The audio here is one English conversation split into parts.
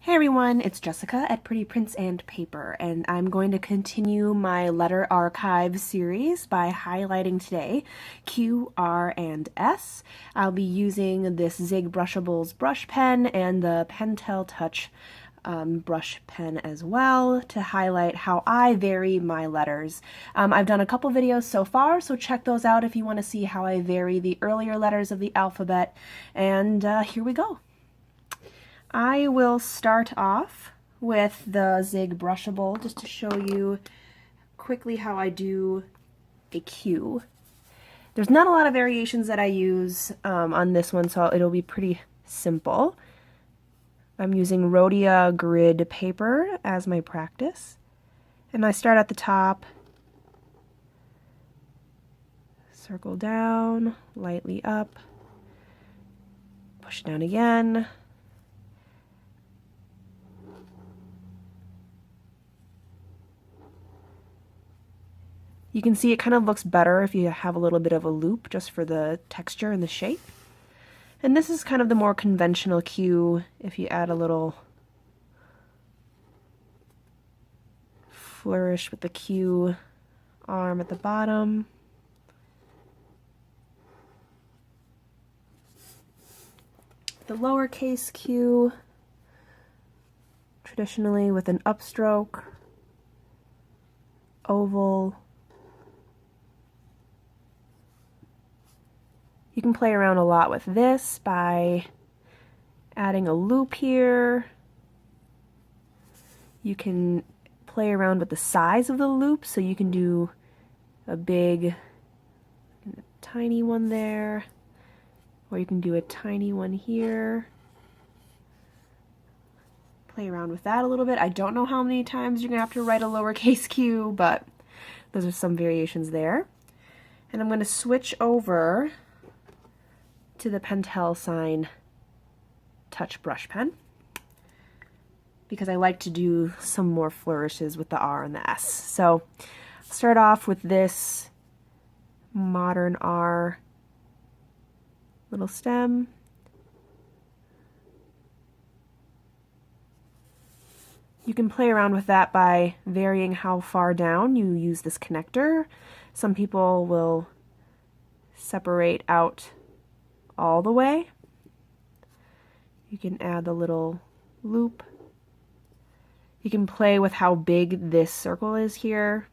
Hey everyone, it's Jessica at Pretty Prints and Paper, and I'm going to continue my letter archive series by highlighting today Q, R, and S. I'll be using this Zig Brushable's brush pen and the Pentel Touch brush pen as well to highlight how I vary my letters. I've done a couple videos so far, so check those out if you want to see how I vary the earlier letters of the alphabet, and here we go. I will start off with the Zig Brushable just to show you quickly how I do a Q. There's not a lot of variations that I use on this one, so it'll be pretty simple. I'm using Rhodia grid paper as my practice, and I start at the top, circle down, lightly up, push down again, you can see it kind of looks better if you have a little bit of a loop just for the texture and the shape. And this is kind of the more conventional Q if you add a little flourish with the Q arm at the bottom. The lowercase q, traditionally with an upstroke, oval. You can play around a lot with this by adding a loop here. You can play around with the size of the loop, so you can do a big and a tiny one there, or you can do a tiny one here. Play around with that a little bit. I don't know how many times you're going to have to write a lowercase q, but those are some variations there. And I'm going to switch over to the Pentel Sign Touch brush pen because I like to do some more flourishes with the R and the S. So I'll start off with this modern R little stem. You can play around with that by varying how far down you use this connector. Some people will separate out all the way. You can add the little loop. You can play with how big this circle is here.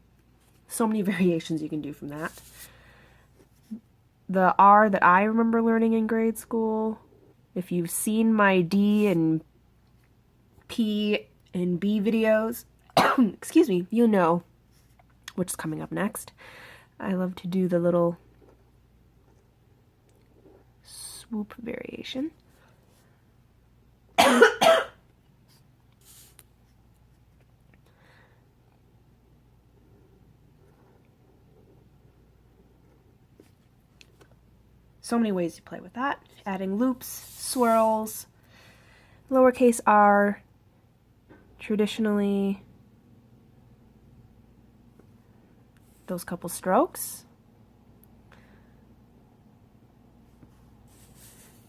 So many variations you can do from that. The R that I remember learning in grade school, if you've seen my D and P and B videos, excuse me, you'll know which is coming up next. I love to do the little swoop variation. So many ways to play with that. Adding loops, swirls, lowercase r, traditionally those couple strokes.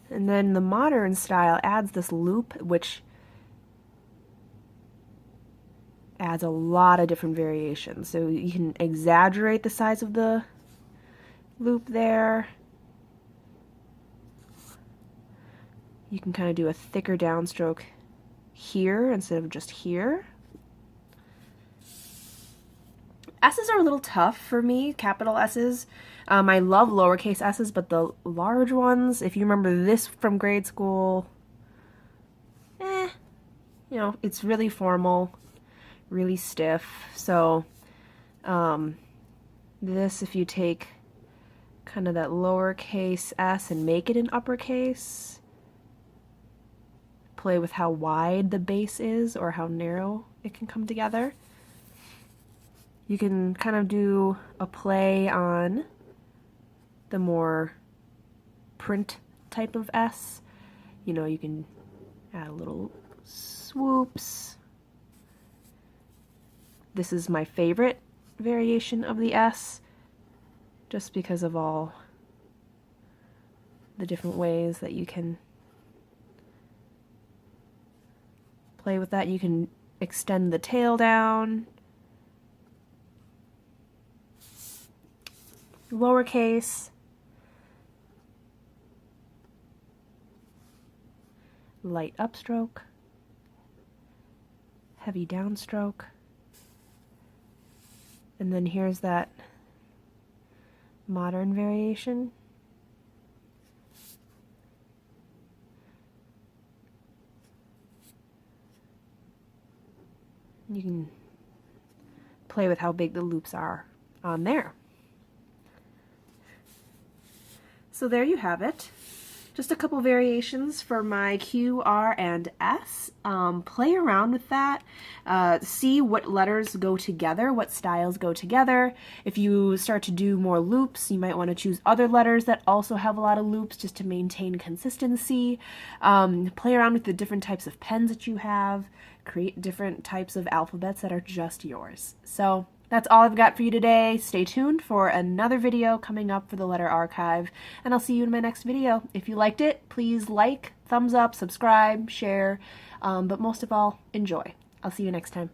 And then the modern style adds this loop, which adds a lot of different variations. So you can exaggerate the size of the loop there. You can kind of do a thicker downstroke here instead of just here. S's are a little tough for me, capital S's. I love lowercase s's, but the large ones, if you remember this from grade school, you know, it's really formal, really stiff. So this, if you take kind of that lowercase s and make it an uppercase, play with how wide the base is or how narrow it can come together. You can kind of do a play on the more print type of S. You know, you can add a little swoops. This is my favorite variation of the S, just because of all the different ways that you can play with that. You can extend the tail down, lowercase, light upstroke, heavy downstroke, and then here's that modern variation. You can play with how big the loops are on there. So there you have it. Just a couple variations for my Q, R, and S. Play around with that. See what letters go together, what styles go together. If you start to do more loops, you might want to choose other letters that also have a lot of loops just to maintain consistency. Play around with the different types of pens that you have. Create different types of alphabets that are just yours. So that's all I've got for you today. Stay tuned for another video coming up for the letter archive, and I'll see you in my next video. If you liked it, please like, thumbs up, subscribe, share, but most of all, enjoy. I'll see you next time.